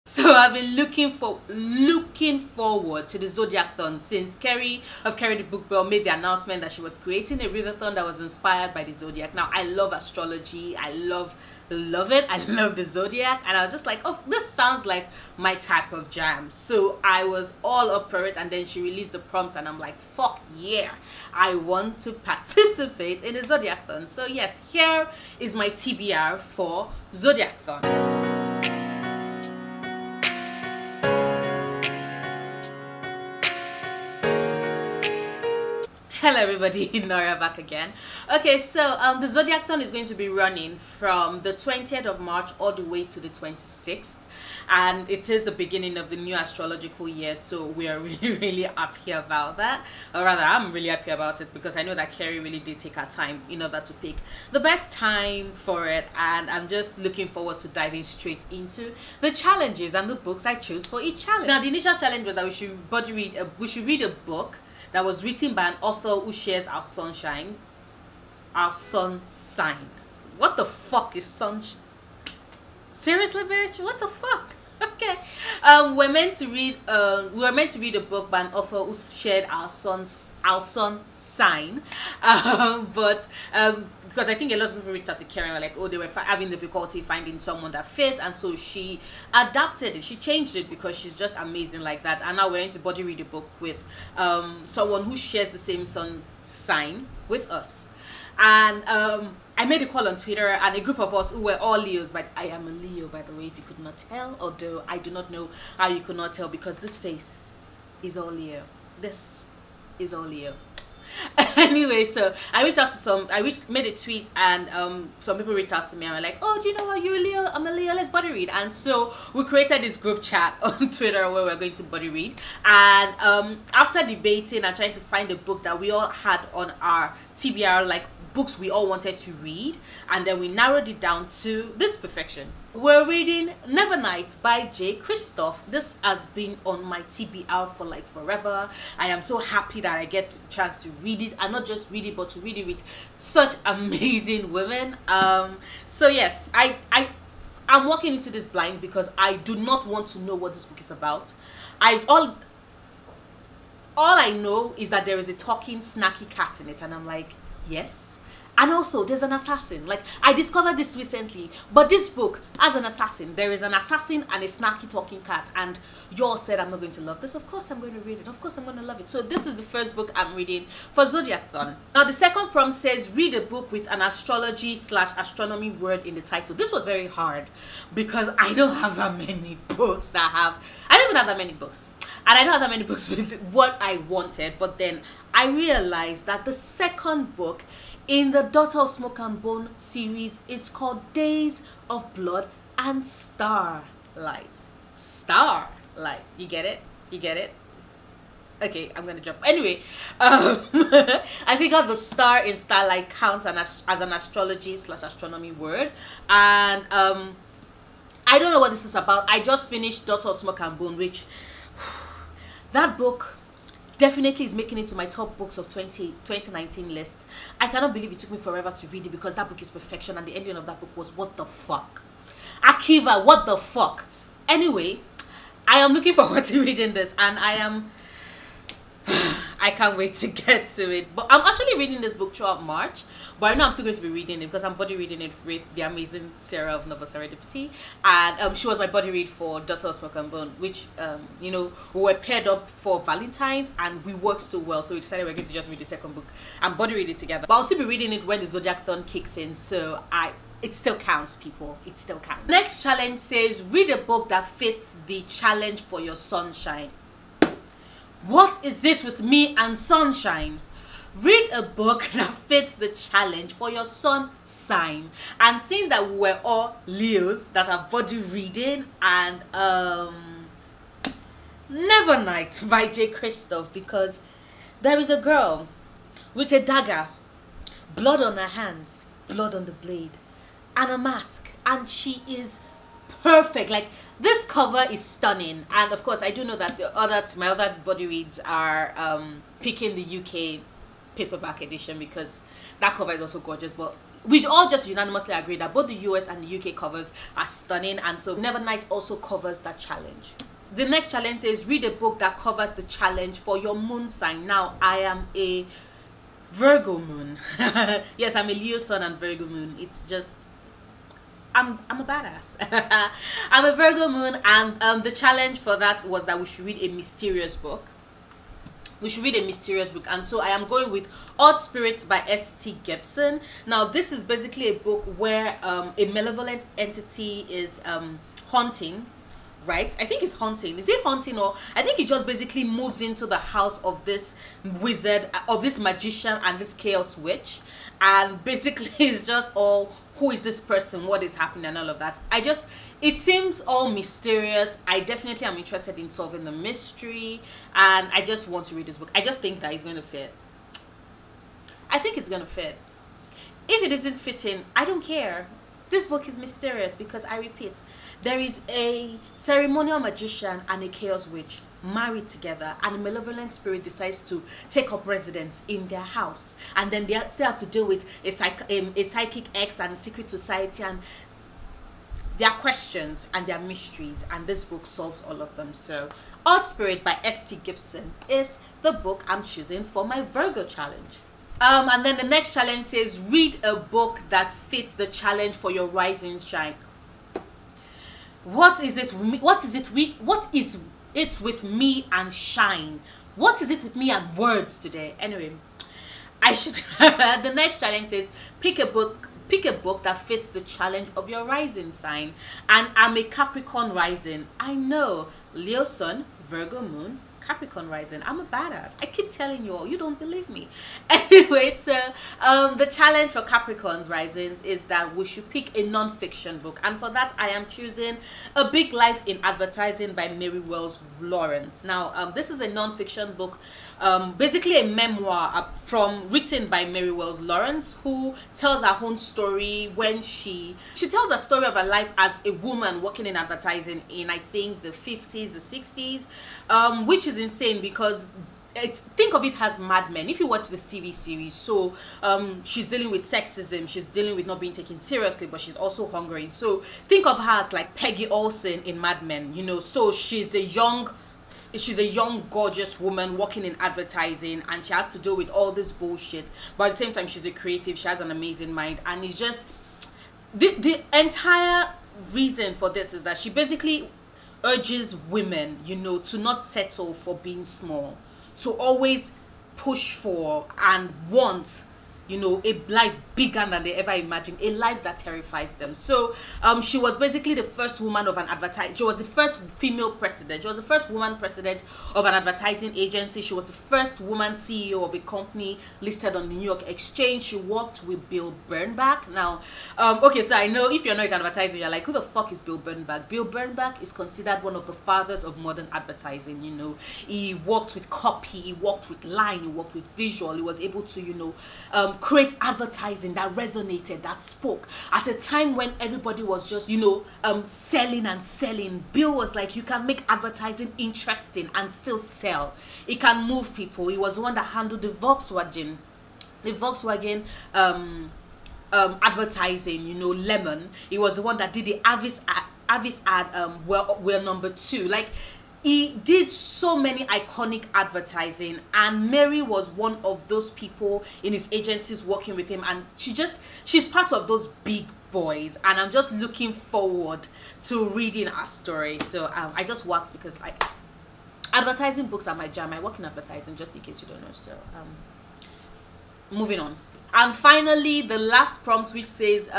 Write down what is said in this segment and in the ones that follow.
So I've been looking forward to the Zodiacathon since Kerry of Kerry the Book Bell made the announcement that she was creating a readathon that was inspired by the Zodiac. Now I love astrology, I love it, I love the Zodiac, and I was just like, oh, this sounds like my type of jam. So I was all up for it, and then she released the prompts and I'm like, fuck yeah, I want to participate in the Zodiacathon. So yes, here is my TBR for Zodiacathon. Hello everybody, Nora back again. Okay, so the Zodiacathon is going to be running from the 20th of March all the way to the 26th, and it is the beginning of the new astrological year, so we are really happy about that. Or rather, I'm really happy about it because I know that Kerry really did take her time in order to pick the best time for it, and I'm just looking forward to diving straight into the challenges and the books I chose for each challenge. Now, the initial challenge was that we should read a book that was written by an author who shares our sun sign. What the fuck is sunshine? Seriously, bitch? What the fuck? Okay. We were meant to read a book by an author who shared our sun sign. Because I think a lot of people reached out to Karen and were like, oh, they were having difficulty finding someone that fit, and so she adapted it, she changed it because she's just amazing like that. And now we're going to body read a book with someone who shares the same sun sign with us. And I made a call on Twitter, and a group of us who were all Leos, but I am a Leo, by the way, if you could not tell, although I do not know how you could not tell because this face is all Leo. This is all Leo. Anyway, so I reached out to made a tweet, and some people reached out to me and were like, oh, do you know what, you're a Leo, I'm a Leo, let's body read. And so we created this group chat on Twitter where we're going to body read, and after debating and trying to find a book that we all had on our TBR, like books we all wanted to read, and then we narrowed it down to this perfection. We're reading Nevernight by J. Christoph. This has been on my TBR for like forever. I am so happy that I get a chance to read it, and not just read it, but to read it with such amazing women. So yes, I'm walking into this blind because I do not want to know what this book is about. All I know is that there is a talking snacky cat in it, and I'm like, yes. And also, there's an assassin. Like, I discovered this recently, but this book has an assassin. There is an assassin and a snarky talking cat, and you all said I'm not going to love this. Of course I'm going to read it. Of course I'm going to love it. So this is the first book I'm reading for Zodiacathon. Now, the second prompt says, read a book with an astrology/astronomy word in the title. This was very hard because I don't have that many books I don't even have that many books. And I don't have that many books with what I wanted, but then I realized that the second book in the Daughter of Smoke and Bone series is called Days of Blood and Starlight. Starlight. You get it? You get it? Okay, I'm gonna jump. Anyway, I figured the star in Starlight counts as an astrology/astronomy word, and I don't know what this is about. I just finished Daughter of Smoke and Bone, which that book definitely is making it to my top books of 2019 list. I cannot believe it took me forever to read it because that book is perfection, and the ending of that book was what the fuck. Akiva, what the fuck. Anyway, I am looking forward to reading this, and I can't wait to get to it. But I'm actually reading this book throughout March, but I know I'm still going to be reading it because I'm body reading it with the amazing Sarah of Nova Serendipity, and she was my body read for Daughter of Smoke and Bone, which you know, we were paired up for Valentine's and we worked so well, so we decided we're going to just read the second book and body read it together. But I'll still be reading it when the Zodiacathon kicks in, so it still counts, people. It still counts. Next challenge says, read a book that fits the challenge for your sunshine. What is it with me and sunshine? Read a book that fits the challenge for your sun sign. And seeing that we were all Leos that are body reading, and Nevernight by J. Christoph, because there is a girl with a dagger, blood on her hands, blood on the blade, and a mask, and she is perfect. Like, this cover is stunning, and of course I do know that my other body reads are picking the UK paperback edition because that cover is also gorgeous, but we'd all just unanimously agree that both the US and the UK covers are stunning, and so Nevernight also covers that challenge. The next challenge says read a book that covers the challenge for your moon sign. Now, I am a Virgo moon. Yes, I'm a Leo sun and Virgo moon. It's just I'm a badass. I'm a Virgo moon, and the challenge for that was that we should read a mysterious book. We should read a mysterious book, and so I am going with Odd Spirits by S.T. Gibson. Now, this is basically a book where a malevolent entity is haunting, right? I think it's haunting. Is it haunting, or I think it just basically moves into the house of this wizard, of this magician and this chaos witch, and basically it's just all, who is this person, what is happening, and all of that. It seems all mysterious. I definitely am interested in solving the mystery, and I just want to read this book. I just think that it's going to fit. I think it's going to fit. If it isn't fitting, I don't care. This book is mysterious because, I repeat, there is a ceremonial magician and a chaos witch married together, and a malevolent spirit decides to take up residence in their house, and then they still have to deal with a psychic ex and a secret society, and their questions and their mysteries, and this book solves all of them. So Odd Spirit by S.T. Gibson is the book I'm choosing for my Virgo challenge. And then the next challenge says read a book that fits the challenge for your rising shine. What is it with me and shine? What is it with me and words today? Anyway, the next challenge says pick a book that fits the challenge of your rising sign. And I'm a Capricorn rising. I know, Leo sun, Virgo moon, Capricorn rising. I'm a badass. I keep telling you all, you don't believe me. Anyway, so the challenge for Capricorn's risings is that we should pick a non-fiction book, and for that I am choosing A Big Life in Advertising by Mary Wells Lawrence. Now, this is a non-fiction book, basically a memoir written by Mary Wells Lawrence, who tells her own story when she tells a story of her life as a woman working in advertising in, I think, the 50s, the 60s, which is insane because think of it as Mad Men. If you watch this TV series, so she's dealing with sexism, she's dealing with not being taken seriously, but she's also hungry. So think of her as like Peggy Olsen in Mad Men, you know. So she's a young, gorgeous woman working in advertising, and she has to deal with all this bullshit, but at the same time she's a creative, she has an amazing mind, and it's just the entire reason for this is that she basically urges women, you know, to not settle for being small, to always push for and want, you know, a life bigger than they ever imagined, a life that terrifies them. So she was basically the first woman of an advertising, she was the first female president, she was the first woman president of an advertising agency, she was the first woman CEO of a company listed on the New York Exchange. She worked with Bill Bernbach. Now, okay, so I know if you're not in advertising, you're like, who the fuck is Bill Bernbach? Bill Bernbach is considered one of the fathers of modern advertising. You know, he worked with copy, he worked with line, he worked with visual, he was able to, you know, create advertising that resonated, that spoke at a time when everybody was just, you know, selling and selling. Bill was like, you can make advertising interesting and still sell. It can move people. He was the one that handled the Volkswagen advertising, you know, Lemon. He was the one that did the Avis ad, we're number 2. Like, he did so many iconic advertising, and Mary was one of those people in his agencies working with him, and she's part of those big boys, and I'm just looking forward to reading her story. So I just worked because advertising books are my jam. I work in advertising, just in case you don't know. So moving on. And finally, the last prompt, which says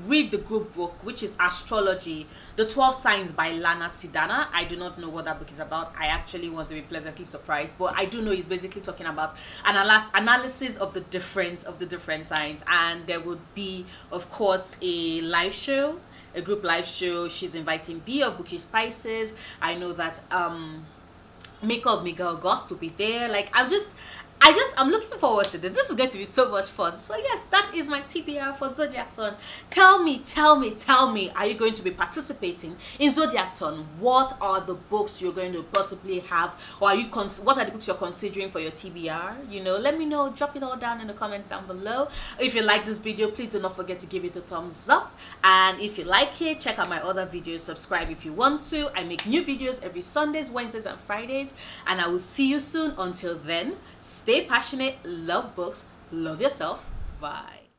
read the group book, which is Astrology, the 12 Signs by Lana Sidana. I do not know what that book is about. I actually want to be pleasantly surprised, but I do know it's basically talking about an analysis of the different signs. And there would be, of course, a live show, a group live show. She's inviting B of Bookish Spices. I know that Makeup Miguel Goss to be there. Like, I'm looking forward to this. This is going to be so much fun. So yes, that is my TBR for Zodiacathon. Tell me, are you going to be participating in Zodiacathon? What are the books you're going to possibly have, or are you what are the books you're considering for your TBR? You know, let me know. Drop it all down in the comments down below. If you like this video, please do not forget to give it a thumbs up, and if you like it, check out my other videos. Subscribe if you want to. I make new videos every Sundays, Wednesdays, and Fridays, and I will see you soon. Until then, stay passionate, love books, love yourself. Bye.